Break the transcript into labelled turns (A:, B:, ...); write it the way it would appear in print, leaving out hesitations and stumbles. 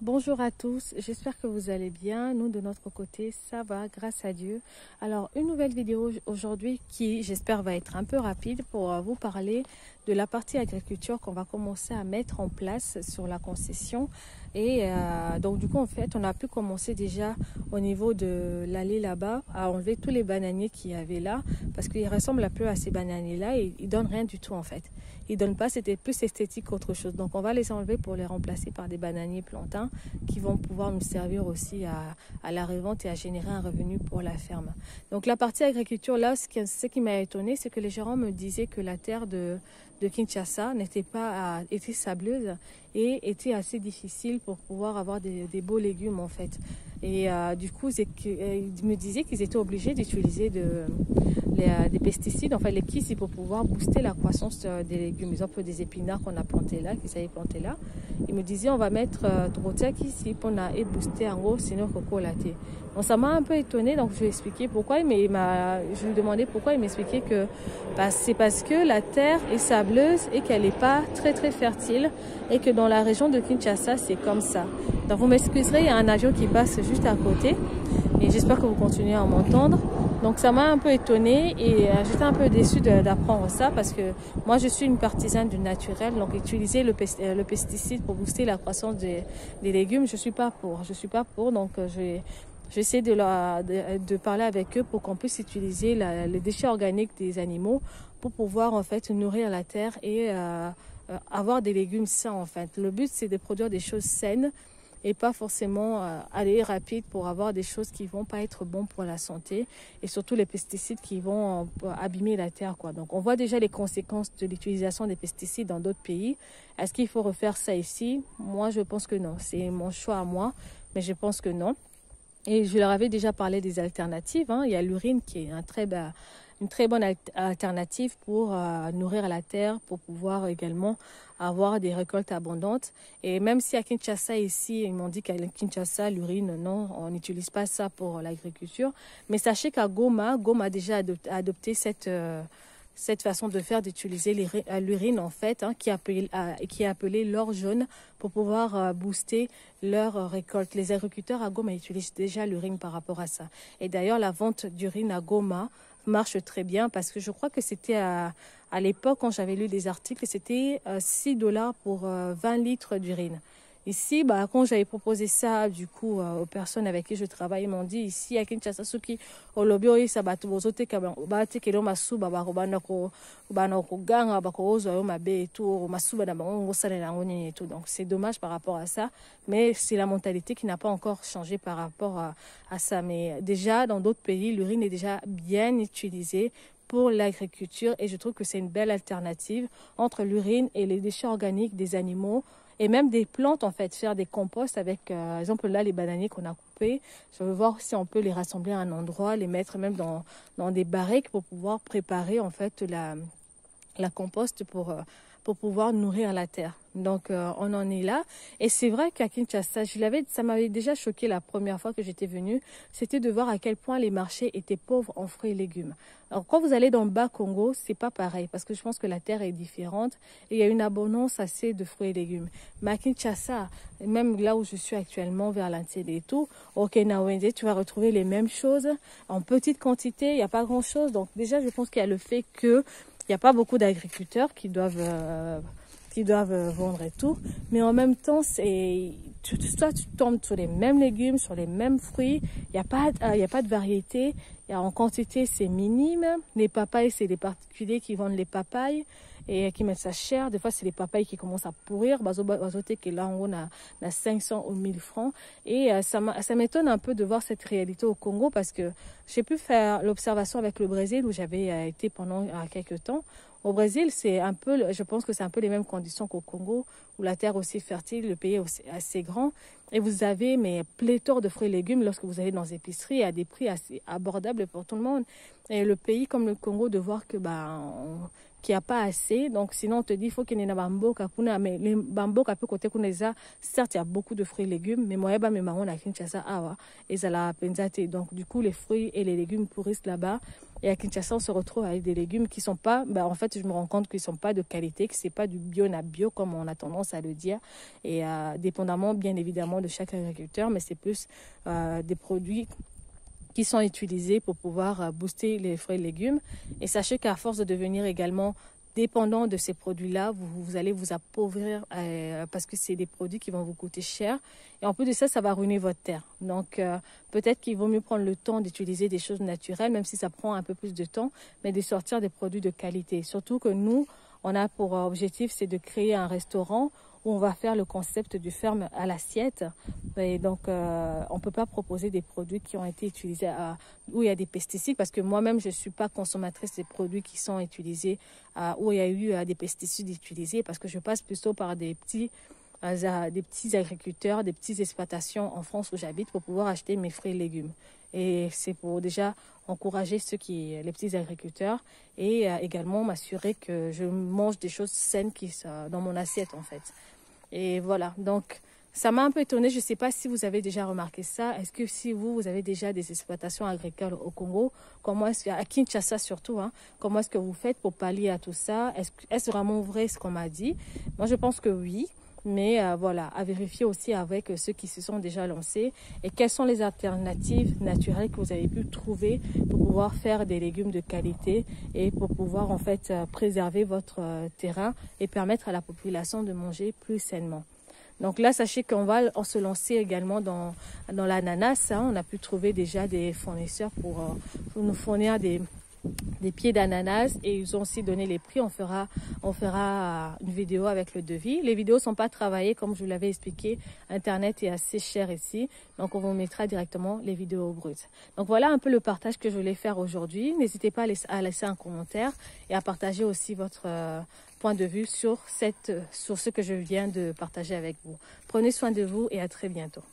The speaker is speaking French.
A: Bonjour à tous, j'espère que vous allez bien. Nous, de notre côté, ça va, grâce à Dieu. Alors, une nouvelle vidéo aujourd'hui qui, j'espère, va être un peu rapide pour vous parler de la partie agriculture qu'on va commencer à mettre en place sur la concession. Et donc, du coup, en fait, on a pu commencer déjà au niveau de l'allée là-bas à enlever tous les bananiers qu'il y avait là parce qu'ils ressemblent un peu à ces bananiers-là et ils donnent rien du tout en fait. Ils donnent pas, c'était plus esthétique qu'autre chose. Donc, on va les enlever pour les remplacer par des bananiers plantains qui vont pouvoir nous servir aussi à la revente et à générer un revenu pour la ferme. Donc la partie agriculture, là, ce qui m'a étonné, c'est que les gérants me disaient que la terre de Kinshasa était sableuse et était assez difficile pour pouvoir avoir des beaux légumes en fait. Et du coup, ils me disaient qu'ils étaient obligés d'utiliser des pesticides, enfin les kits, pour pouvoir booster la croissance des légumes. Ils ont peu des épinards qu'on a plantés là, qu'ils avaient plantés là. Ils me disaient on va mettre Trotek ici pour booster en gros, sinon coco laté. Bon, ça m'a un peu étonné, donc je lui ai expliqué pourquoi, mais je lui ai demandé pourquoi. Il m'expliquait que c'est parce que la terre est sableuse et qu'elle n'est pas très très fertile et que dans la région de Kinshasa c'est comme ça. Donc vous m'excuserez, il y a un avion qui passe juste à côté et j'espère que vous continuez à m'entendre. Donc ça m'a un peu étonnée et j'étais un peu déçue d'apprendre ça parce que moi je suis une partisane du naturel, donc utiliser le pesticide pour booster la croissance des légumes, je suis pas pour, donc j'essaie de parler avec eux pour qu'on puisse utiliser les déchets organiques des animaux pour pouvoir en fait nourrir la terre et avoir des légumes sains en fait. Le but c'est de produire des choses saines et pas forcément aller rapide pour avoir des choses qui vont pas être bonnes pour la santé et surtout les pesticides qui vont abîmer la terre quoi. Donc on voit déjà les conséquences de l'utilisation des pesticides dans d'autres pays. Est-ce qu'il faut refaire ça ici? Moi je pense que non, c'est mon choix à moi, mais je pense que non. Et je leur avais déjà parlé des alternatives, hein. Il y a l'urine qui est une très bonne alternative pour nourrir la terre, pour pouvoir également avoir des récoltes abondantes. Et même si à Kinshasa, ici, ils m'ont dit qu'à Kinshasa, l'urine, non, on n'utilise pas ça pour l'agriculture. Mais sachez qu'à Goma a déjà adopté cette façon de faire, d'utiliser l'urine en fait, hein, qui est appelée l'or jaune pour pouvoir booster leur récolte. Les agriculteurs à Goma utilisent déjà l'urine par rapport à ça. Et d'ailleurs, la vente d'urine à Goma marche très bien parce que je crois que c'était à l'époque, quand j'avais lu des articles, c'était $6 pour 20 litres d'urine. Ici, quand j'avais proposé ça, du coup, aux personnes avec qui je travaille, ils m'ont dit, ici, à Kinshasa, suki, olobio, ça va te bozote, kabate, kelo masu, bana ko ganga, bako ozo, yo mabe et tout, masu, bana bango, sale la et tout. Donc, c'est dommage par rapport à ça. Mais c'est la mentalité qui n'a pas encore changé par rapport à ça. Mais déjà, dans d'autres pays, l'urine est déjà bien utilisée pour l'agriculture et je trouve que c'est une belle alternative entre l'urine et les déchets organiques des animaux et même des plantes en fait, faire des composts avec, par exemple là les bananiers qu'on a coupés, je veux voir si on peut les rassembler à un endroit, les mettre même dans des barriques pour pouvoir préparer en fait la compost pour pouvoir nourrir la terre. Donc on en est là et c'est vrai qu'à Kinshasa, ça m'avait déjà choqué la première fois que j'étais venue, c'était de voir à quel point les marchés étaient pauvres en fruits et légumes. Alors quand vous allez dans le bas Congo, c'est pas pareil parce que je pense que la terre est différente et il y a une abondance assez de fruits et légumes. Mais à Kinshasa, même là où je suis actuellement vers l'Antille et tout, au Kenawende, tu vas retrouver les mêmes choses en petite quantité, il n'y a pas grand chose. Donc déjà je pense qu'il y a le fait que il n'y a pas beaucoup d'agriculteurs qui doivent vendre et tout. Mais en même temps, tu tombes sur les mêmes légumes, sur les mêmes fruits. Il n'y a pas de variété. En quantité, c'est minime. Les papayes, c'est les particuliers qui vendent les papayes et qui mettent ça cher. Des fois, c'est les papayes qui commencent à pourrir. Bazoté qui est là, on a 500 ou 1000 francs. Et ça m'étonne un peu de voir cette réalité au Congo parce que j'ai pu faire l'observation avec le Brésil où j'avais été pendant quelques temps. Au Brésil, je pense que c'est un peu les mêmes conditions qu'au Congo, où la terre est aussi fertile, le pays est aussi assez grand. Et vous avez pléthore de fruits et légumes lorsque vous allez dans les épiceries à des prix assez abordables pour tout le monde. Et le pays comme le Congo, de voir qu'il n'y a pas assez. Donc, sinon, on te dit, il faut qu'il y ait bamboka, mais les bamboka peut côté kuneza. Certes, il y a beaucoup de fruits et légumes, mais moi, mes marrons à Kinshasa, et ça la penzate. Donc, du coup, les fruits et les légumes pourrissent là-bas. Et à Kinshasa, on se retrouve avec des légumes qui sont pas, en fait, je me rends compte qu'ils sont pas de qualité, que c'est pas du bio na bio, comme on a tendance à le dire. Et dépendamment, bien évidemment, de chaque agriculteur, mais c'est plus des produits qui sont utilisés pour pouvoir booster les fruits et légumes. Et sachez qu'à force de devenir également dépendant de ces produits-là, vous allez vous appauvrir parce que c'est des produits qui vont vous coûter cher. Et en plus de ça, ça va ruiner votre terre. Donc, peut-être qu'il vaut mieux prendre le temps d'utiliser des choses naturelles, même si ça prend un peu plus de temps, mais de sortir des produits de qualité. Surtout que nous, on a pour objectif, c'est de créer un restaurant où on va faire le concept du ferme à l'assiette. Et donc, on ne peut pas proposer des produits qui ont été utilisés où il y a des pesticides, parce que moi-même, je ne suis pas consommatrice des produits qui sont utilisés où il y a eu des pesticides utilisés, parce que je passe plutôt par des petits agriculteurs, des petites exploitations en France où j'habite pour pouvoir acheter mes fruits et légumes. Et c'est pour déjà encourager les petits agriculteurs et également m'assurer que je mange des choses saines qui sont dans mon assiette en fait. Et voilà, donc ça m'a un peu étonnée. Je ne sais pas si vous avez déjà remarqué ça. Est-ce que si vous avez déjà des exploitations agricoles au Congo, comment est-ce à Kinshasa surtout, comment est-ce que vous faites pour pallier à tout ça? Est-ce vraiment vrai ce qu'on m'a dit? Moi, je pense que oui. Mais voilà, à vérifier aussi avec ceux qui se sont déjà lancés et quelles sont les alternatives naturelles que vous avez pu trouver pour pouvoir faire des légumes de qualité et pour pouvoir en fait préserver votre terrain et permettre à la population de manger plus sainement. Donc là, sachez qu'on va se lancer également dans l'ananas. On a pu trouver déjà des fournisseurs pour nous fournir des pieds d'ananas et ils ont aussi donné les prix. On fera une vidéo avec le devis. Les vidéos sont pas travaillées comme je vous l'avais expliqué. Internet est assez cher ici, donc on vous mettra directement les vidéos brutes. Donc voilà un peu le partage que je voulais faire aujourd'hui. N'hésitez pas à laisser un commentaire et à partager aussi votre point de vue sur ce que je viens de partager avec vous. Prenez soin de vous et à très bientôt.